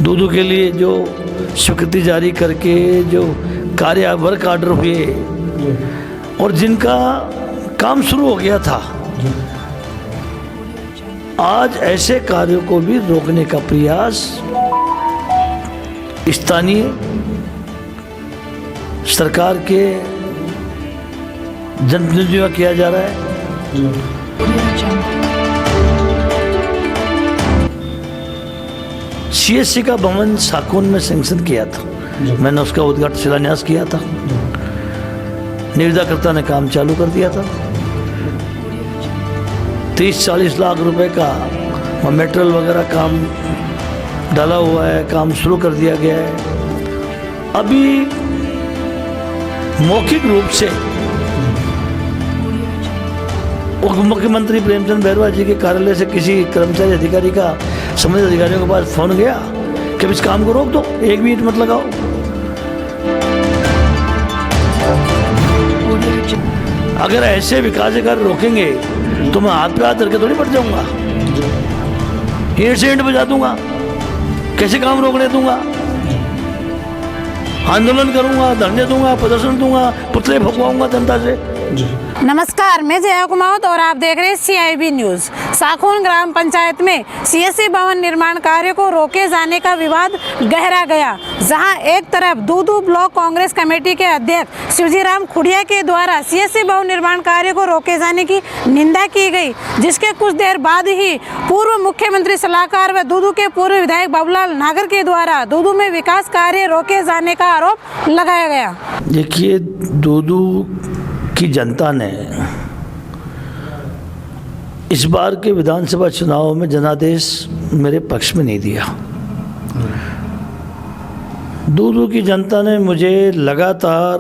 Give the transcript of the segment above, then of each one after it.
दूधू के लिए जो स्वीकृति जारी करके जो कार्य वर्क ऑर्डर हुए और जिनका काम शुरू हो गया था, आज ऐसे कार्यों को भी रोकने का प्रयास स्थानीय सरकार के जनप्रतिनिधियों का किया जा रहा है। सीएससी का भवन साकोन में सैंक्शन किया था, मैंने उसका उद्घाटन शिलान्यास किया था, निविदाकर्ता ने काम चालू कर दिया था। 30-40 लाख रुपए का मटेरियल वगैरह काम डाला हुआ है, काम शुरू कर दिया गया है। अभी मौखिक रूप से उप मुख्यमंत्री प्रेमचंद बैरवा जी के कार्यालय से किसी कर्मचारी अधिकारी का संबंधित अधिकारियों के पास फोन गया कि इस काम को रोक दो, 1 मिनट मत लगाओ। अगर ऐसे विकास कार्य रोकेंगे तो मैं हाथ पे हाथ करके थोड़ी पड़ जाऊंगा, ईंट से ईंट बजा दूंगा, कैसे काम रोकने दूंगा? आंदोलन करूंगा, धरने दूंगा, प्रदर्शन दूंगा, पुतले फुकवाऊंगा जनता से। नमस्कार, मैं जया कुमावत और आप देख रहे हैं CIB न्यूज। साखोन ग्राम पंचायत में CSC भवन निर्माण कार्य को रोके जाने का विवाद गहरा गया, जहां एक तरफ दूधू ब्लॉक कांग्रेस कमेटी के अध्यक्ष शिवजीराम खुड़िया के द्वारा CSC भवन निर्माण कार्य को रोके जाने की निंदा की गई, जिसके कुछ देर बाद ही पूर्व मुख्यमंत्री सलाहकार व दूधू के पूर्व विधायक बाबूलाल नागर के द्वारा दूधू में विकास कार्य रोके जाने का आरोप लगाया गया। देखिए, दूधू की जनता ने इस बार के विधानसभा चुनाव में जनादेश मेरे पक्ष में नहीं दिया। दूधू की जनता ने मुझे लगातार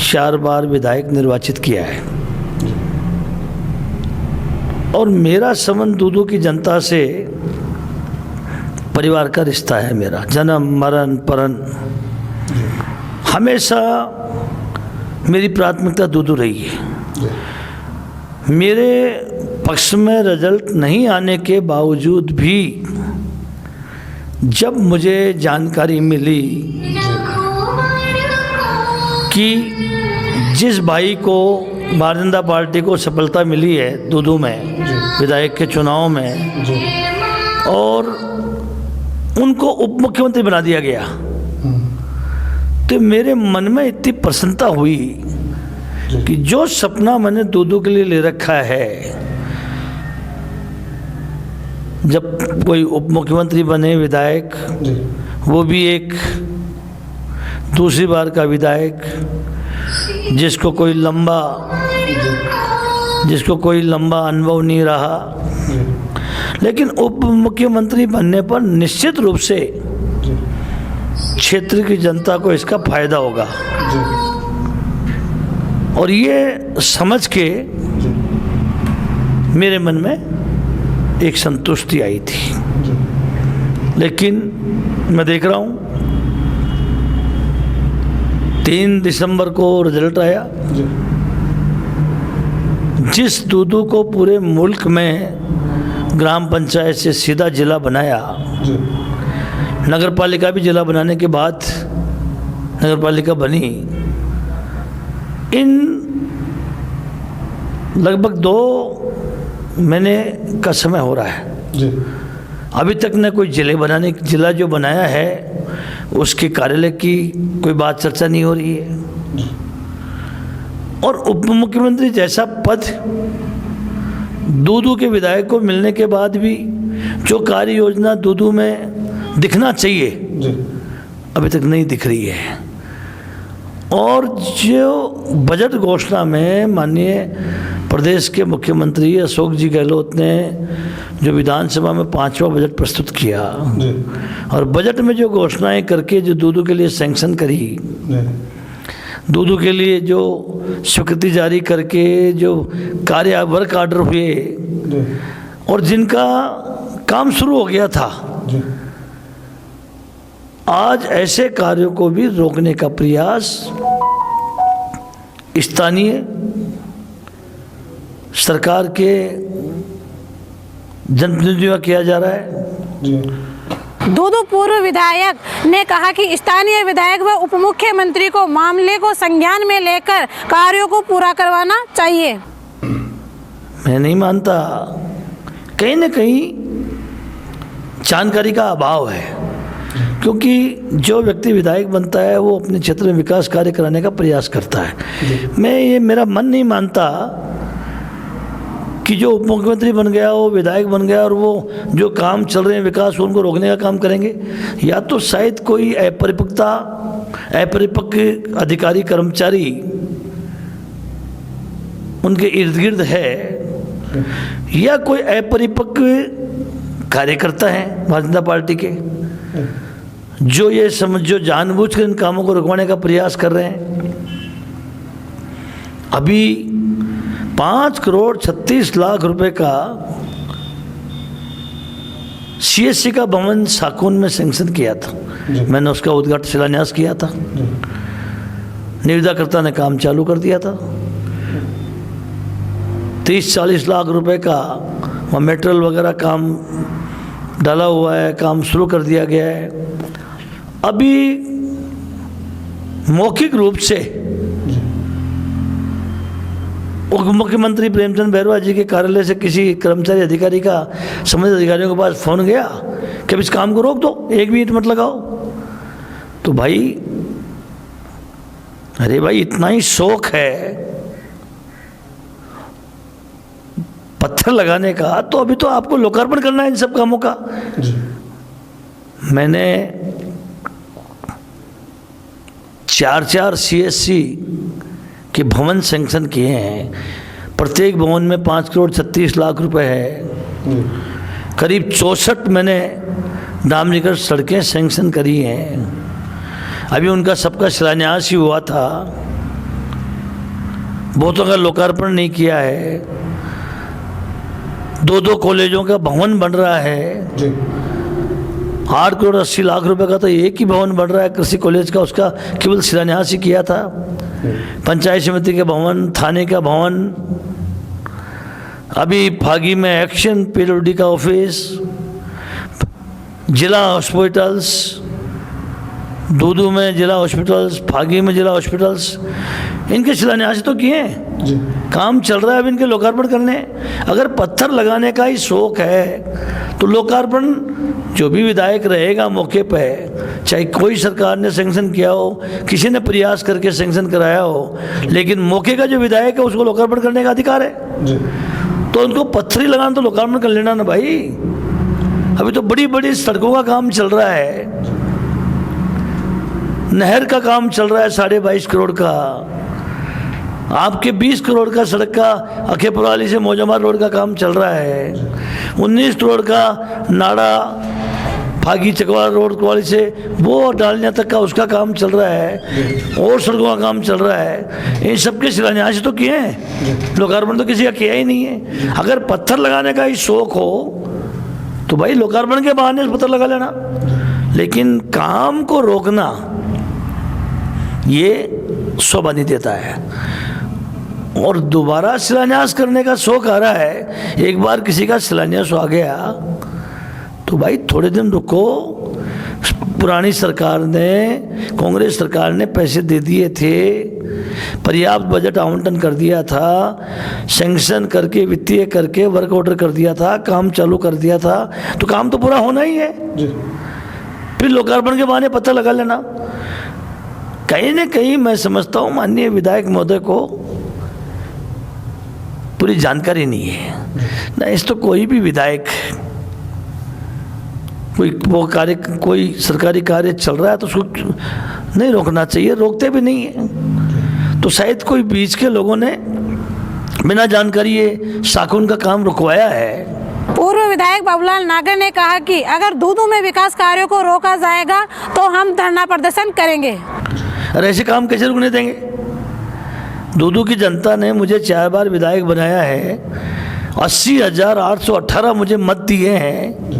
4 बार विधायक निर्वाचित किया है और मेरा संबंध दूधू की जनता से परिवार का रिश्ता है। मेरा जन्म मरण परन हमेशा मेरी प्राथमिकता दूधू रही है। मेरे पक्ष में रिजल्ट नहीं आने के बावजूद भी जब मुझे जानकारी मिली कि जिस भाई को भारतीय जनता पार्टी को सफलता मिली है दूधू में विधायक के चुनाव में और उनको उप मुख्यमंत्री बना दिया गया, तो मेरे मन में इतनी प्रसन्नता हुई कि जो सपना मैंने दूधू के लिए ले रखा है, जब कोई उप मुख्यमंत्री बने विधायक, वो भी एक दूसरी बार का विधायक जिसको कोई लंबा अनुभव नहीं रहा, लेकिन उप मुख्यमंत्री बनने पर निश्चित रूप से क्षेत्र की जनता को इसका फायदा होगा और ये समझ के मेरे मन में एक संतुष्टि आई थी। लेकिन मैं देख रहा हूँ 3 दिसंबर को रिजल्ट आया, जिस दूधू को पूरे मुल्क में ग्राम पंचायत से सीधा जिला बनाया, नगर पालिका भी जिला बनाने के बाद नगर पालिका बनी, इन लगभग 2 महीने का समय हो रहा है। अभी तक न कोई जिला जो बनाया है उसके कार्यालय की कोई बात चर्चा नहीं हो रही है और उप मुख्यमंत्री जैसा पद दूधू के विधायक को मिलने के बाद भी जो कार्य योजना दूधू में दिखना चाहिए अभी तक नहीं दिख रही है। और जो बजट घोषणा में माननीय प्रदेश के मुख्यमंत्री अशोक जी गहलोत ने जो विधानसभा में 5वां बजट प्रस्तुत किया और बजट में जो घोषणाएं करके जो दूधू के लिए सैंक्शन करी, दूधू के लिए जो स्वीकृति जारी करके जो कार्य वर्क ऑर्डर हुए और जिनका काम शुरू हो गया था, आज ऐसे कार्यों को भी रोकने का प्रयास स्थानीय सरकार के जनप्रतिनिधियों का किया जा रहा है। दूदू पूर्व विधायक ने कहा कि स्थानीय विधायक व उप मुख्यमंत्री को मामले को संज्ञान में लेकर कार्यों को पूरा करवाना चाहिए। मैं नहीं मानता, कहीं न कहीं जानकारी का अभाव है, क्योंकि जो व्यक्ति विधायक बनता है वो अपने क्षेत्र में विकास कार्य कराने का प्रयास करता है। मेरा मन नहीं मानता कि जो उप मुख्यमंत्री बन गया, वो विधायक बन गया और वो जो काम चल रहे हैं विकास उनको रोकने का काम करेंगे। या तो शायद कोई अपरिपक्व अधिकारी कर्मचारी उनके इर्द गिर्द है, या कोई अपरिपक्व कार्यकर्ता है भारतीय जनता पार्टी के जो जानबूझकर इन कामों को रुकवाने का प्रयास कर रहे हैं। अभी 5,36,00,000 रुपए का CSC का भवन साकून में सैंक्शन किया था। मैंने उसका उद्घाटन शिलान्यास किया था, निविदाकर्ता ने काम चालू कर दिया था। 30-40 लाख रुपए का वहाँ मेटेरियल वगैरह काम डाला हुआ है, काम शुरू कर दिया गया है। अभी मौखिक रूप से उप मुख्यमंत्री प्रेमचंद बैरवा जी के कार्यालय से किसी कर्मचारी अधिकारी का संबंधित अधिकारियों के पास फोन गया कि इस काम को रोक दो, 1 मिनट मत लगाओ। तो भाई, अरे भाई, इतना ही शौक है पत्थर लगाने का, तो अभी तो आपको लोकार्पण करना है इन सब कामों का। मैंने 4 CSC के भवन सैंक्शन किए हैं। प्रत्येक भवन में 5,36,00,000 रुपए है। करीब 64 मैंने डामरीकृत सड़कें सैंक्शन करी हैं। अभी उनका सबका शिलान्यास ही हुआ था, बहुतों का लोकार्पण नहीं किया है। 2 कॉलेजों का भवन बन रहा है। 8,80,00,000 रुपए का तो एक ही भवन बन रहा है कृषि कॉलेज का, उसका केवल शिलान्यास ही किया था। पंचायत समिति के भवन, थाने का भवन, अभी फागी में एक्शन PWD का ऑफिस, जिला हॉस्पिटल्स, दूदू में जिला हॉस्पिटल्स, फागी में जिला हॉस्पिटल्स, इनके शिलान्यास तो किए हैं। काम चल रहा है अभी इनके लोकार्पण करने। अगर पत्थर लगाने का ही शौक है तो लोकार्पण जो भी विधायक रहेगा मौके पे, चाहे कोई सरकार ने सैंक्शन किया हो, किसी ने प्रयास करके सैंक्शन कराया हो, लेकिन मौके का जो विधायक है उसको लोकार्पण करने का अधिकार है। तो उनको पत्थर ही लगाना तो लोकार्पण कर लेना ना भाई। अभी तो बड़ी बड़ी सड़कों का काम चल रहा है, नहर का काम चल रहा है 22.5 करोड़ का, आपके 20 करोड़ का सड़क का अखेपुराली से मौजामार रोड का काम चल रहा है, 19 करोड़ का नाड़ा फागी चकवाड़ा रोड वाली से वो डालने तक का उसका काम चल रहा है, और सड़कों का काम चल रहा है। इन सबके शिलान्यास तो किए हैं, लोकार्पण तो किसी का किया ही नहीं है। अगर पत्थर लगाने का ही शौक हो तो भाई लोकार्पण के बहाने पत्थर लगा लेना, लेकिन काम को रोकना ये शोभा नहीं देता है। और दोबारा शिलान्यास करने का शौक आ रहा है। एक बार किसी का शिलान्यास आ गया तो भाई थोड़े दिन रुको। पुरानी सरकार ने, कांग्रेस सरकार ने पैसे दे दिए थे, पर्याप्त बजट आवंटन कर दिया था, सैंक्शन करके, वित्तीय करके वर्क ऑर्डर कर दिया था, काम चालू कर दिया था, तो काम तो पूरा होना ही है। फिर लोकार्पण के बहाने पत्थर लगा लेना, कहीं न कहीं मैं समझता हूँ माननीय विधायक महोदय को पूरी जानकारी नहीं है ना। इस तो कोई भी विधायक कोई सरकारी कार्य चल रहा है तो उसको नहीं रोकना चाहिए, रोकते भी नहीं है। तो शायद कोई बीच के लोगों ने बिना जानकारी ये साकून का काम रुकवाया है। पूर्व विधायक बाबूलाल नागर ने कहा कि अगर दूदू में विकास कार्यों को रोका जाएगा तो हम धरना प्रदर्शन करेंगे। अरे ऐसे काम कैसे रुकने देंगे? दूदू की जनता ने मुझे 4 बार विधायक बनाया है, 80,818 मुझे मत दिए हैं।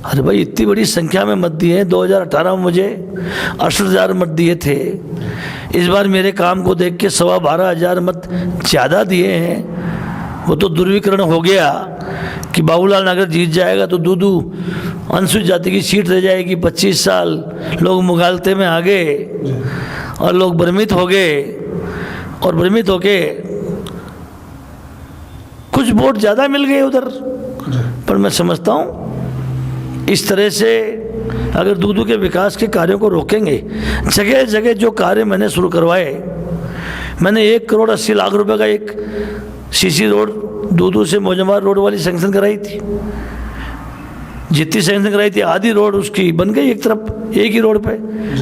अरे भाई इतनी बड़ी संख्या में मत दिए हैं। 2018 में मुझे 68,000 मत दिए थे। इस बार मेरे काम को देख के 12,500 मत ज़्यादा दिए हैं। वो तो ध्रुवीकरण हो गया कि बाबूलाल नागर जीत जाएगा तो दूदू अनुसूचित जाति की सीट रह जाएगी, 25 साल लोग मुगालते में आ गए और लोग भ्रमित हो गए, और भ्रमित होके कुछ वोट ज़्यादा मिल गए उधर। पर मैं समझता हूँ इस तरह से अगर दूदू के विकास के कार्यों को रोकेंगे, जगह जगह जो कार्य मैंने शुरू करवाए, मैंने 1,80,00,000 रुपए का एक सीसी रोड दूदू से मौजमार रोड वाली सैंक्शन कराई थी। जितनी सैंक्शन कराई थी आधी रोड उसकी बन गई एक तरफ, एक ही रोड पे,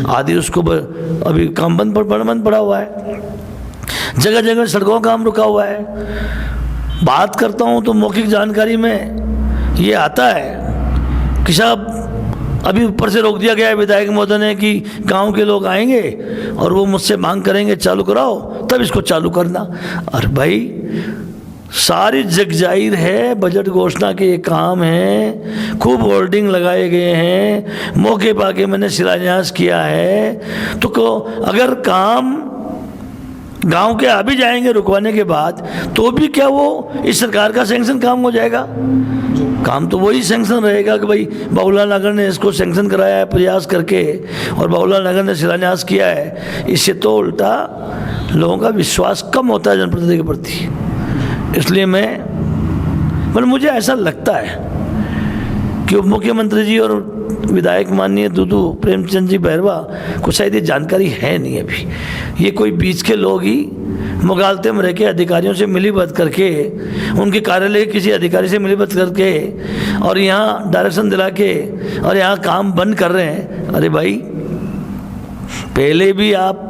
आधी उसको अभी काम बंद पड़ा हुआ है। जगह जगह सड़कों का काम रुका हुआ है। बात करता हूँ तो मौखिक जानकारी में ये आता है कि साहब अभी ऊपर से रोक दिया गया है विधायक महोदय ने कि गांव के लोग आएंगे और वो मुझसे मांग करेंगे चालू कराओ, तब इसको चालू करना। अरे भाई सारी जग जाहिर है, बजट घोषणा के ये काम है, खूब होर्डिंग लगाए गए हैं, मौके पाके मैंने शिलान्यास किया है। तो अगर काम गांव के आ भी जाएंगे रुकवाने के बाद, तो भी क्या वो इस सरकार का सैंक्शन काम हो जाएगा? काम तो वही सैंक्शन रहेगा कि भाई बाबूलाल नगर ने इसको सैंक्शन कराया है प्रयास करके और बाबूलाल नगर ने शिलान्यास किया है। इससे तो उल्टा लोगों का विश्वास कम होता है जनप्रतिनिधि के प्रति। इसलिए मतलब मुझे ऐसा लगता है कि उप मुख्यमंत्री जी और विधायक माननीय दूदू प्रेमचंद जी बैरवा को शायद ये जानकारी है नहीं अभी। ये कोई बीच के लोग ही मुगालते में रह के अधिकारियों से मिलीभगत करके, उनके कार्यालय के किसी अधिकारी से मिलीभगत करके और यहाँ डायरेक्शन दिला के और यहाँ काम बंद कर रहे हैं। अरे भाई पहले भी आप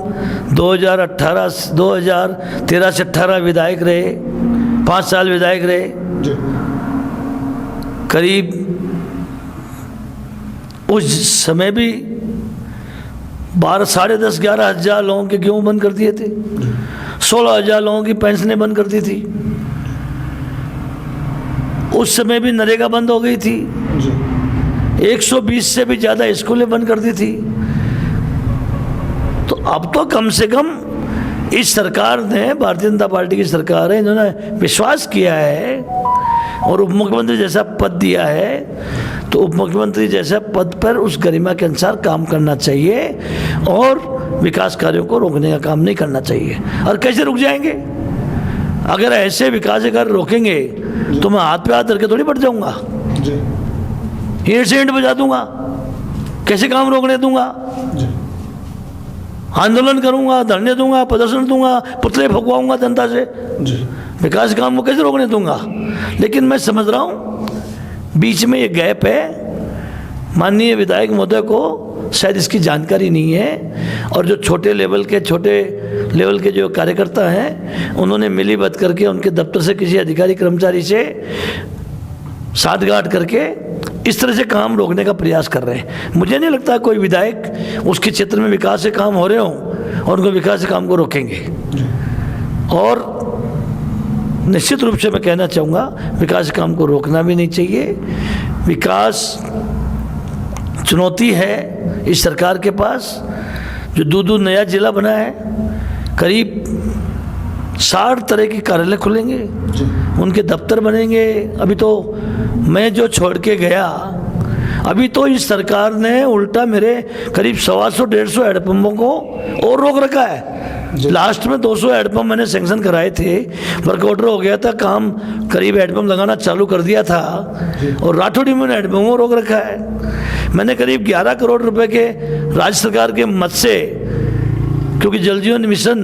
2013 से 18 विधायक रहे, 5 साल विधायक रहे, करीब उस समय भी 10,500-11,000 हज़ार लोगों के गेहूँ बंद कर दिए थे, 16,000 लोगों की पेंशनें बंद कर दी थी। उस समय भी नरेगा बंद हो गई थी, 120 से भी ज़्यादा स्कूलें बंद कर दी थी। तो अब तो कम से कम इस सरकार ने, भारतीय जनता पार्टी की सरकार है, इन्होंने विश्वास किया है और उप मुख्यमंत्री जैसा पद दिया है, तो उप मुख्यमंत्री जैसा पद पर उस गरिमा के अनुसार काम करना चाहिए और विकास कार्यों को रोकने का काम नहीं करना चाहिए। और कैसे रुक जाएंगे? अगर ऐसे विकास कार्य रोकेंगे तो मैं हाथ पे हाथ करके थोड़ी बैठ जाऊंगा, ईंट से ईंट बजा दूंगा, कैसे काम रोकने दूंगा? आंदोलन करूंगा, धरने दूंगा, प्रदर्शन दूंगा, पुतले फुकवाऊंगा जनता से, विकास काम को कैसे रोकने दूंगा? लेकिन मैं समझ रहा हूँ बीच में ये गैप है। माननीय विधायक महोदय को शायद इसकी जानकारी नहीं है और जो छोटे लेवल के जो कार्यकर्ता हैं उन्होंने मिलीभगत करके उनके दफ्तर से किसी अधिकारी कर्मचारी से साठगांठ करके इस तरह से काम रोकने का प्रयास कर रहे हैं। मुझे नहीं लगता कोई विधायक उसके क्षेत्र में विकास से काम हो रहे हों और उनको विकास से काम को रोकेंगे। और निश्चित रूप से मैं कहना चाहूँगा विकास काम को रोकना भी नहीं चाहिए। विकास चुनौती है इस सरकार के पास। जो दूदू नया जिला बना है, करीब 60 तरह के कार्यालय खुलेंगे, उनके दफ्तर बनेंगे। अभी तो मैं जो छोड़ के गया, अभी तो इस सरकार ने उल्टा मेरे करीब 125-150 हैंडपम्पों को और रोक रखा है। लास्ट में 200 हैंडपम्प मैंने सैंक्शन कराए थे, वर्क ऑर्डर हो गया था, काम करीब हैंडपम्प लगाना चालू कर दिया था और राठौड़ी में हैंडपम्प को रोक रखा है। मैंने करीब 11 करोड़ रुपए के राज्य सरकार के मद से, क्योंकि जल जीवन मिशन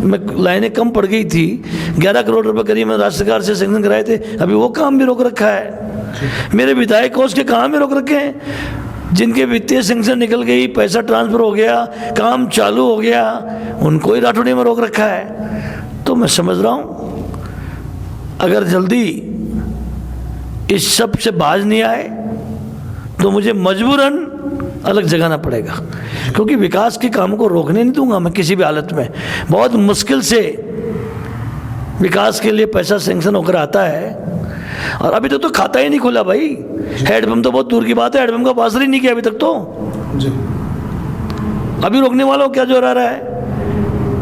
में लाइनें कम पड़ गई थी, 11 करोड़ रुपए करीब मैंने राज्य सरकार से सैंक्शन कराए थे, अभी वो काम भी रोक रखा है। मेरे विधायक कोष के काम भी रोक रखे हैं, जिनके वित्तीय सैंक्शन निकल गई, पैसा ट्रांसफर हो गया, काम चालू हो गया, उनको ही राठौड़ी में रोक रखा है। तो मैं समझ रहा हूँ अगर जल्दी इस सब से बाज नहीं आए तो मुझे मजबूरन अलग जगाना पड़ेगा, क्योंकि विकास के काम को रोकने नहीं दूंगा मैं किसी भी हालत में। बहुत मुश्किल से विकास के लिए पैसा सैंक्शन होकर आता है और अभी तक तो खाता ही नहीं खुला भाई। हैंडपम्प तो बहुत दूर की बात है, हैंडपम्प का पास ही नहीं किया अभी तक तो जी। अभी रोकने वालों को क्या जो रहा है?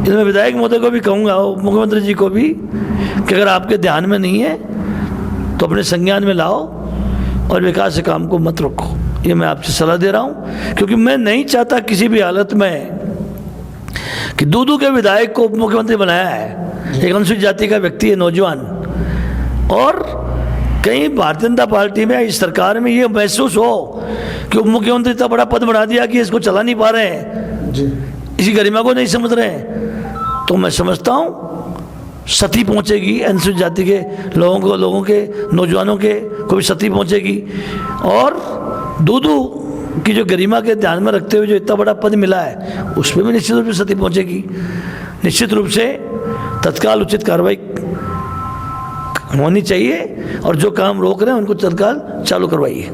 इसमें विधायक महोदय को भी कहूँगा, मुख्यमंत्री जी को भी, कि अगर आपके ध्यान में नहीं है तो अपने संज्ञान में लाओ और विकास के काम को मत रोको। ये मैं आपसे सलाह दे रहा हूँ, क्योंकि मैं नहीं चाहता किसी भी हालत में कि दूदू के विधायक को उप मुख्यमंत्री बनाया है, एक अनुसूचित जाति का व्यक्ति है, नौजवान, और कहीं भारतीय जनता पार्टी में इस सरकार में ये महसूस हो कि उप मुख्यमंत्री इतना बड़ा पद बना दिया कि इसको चला नहीं पा रहे हैं जी, इसी गरिमा को नहीं समझ रहे हैं, तो मैं समझता हूँ क्षति पहुँचेगी अनुसूचित जाति के लोगों के नौजवानों के को भी क्षति पहुँचेगी, और दूदू की जो गरिमा के ध्यान में रखते हुए जो इतना बड़ा पद मिला है उस पर भी निश्चित रूप से क्षति पहुँचेगी। निश्चित रूप से तत्काल उचित कार्रवाई होनी चाहिए और जो काम रोक रहे हैं उनको तत्काल चालू करवाइए।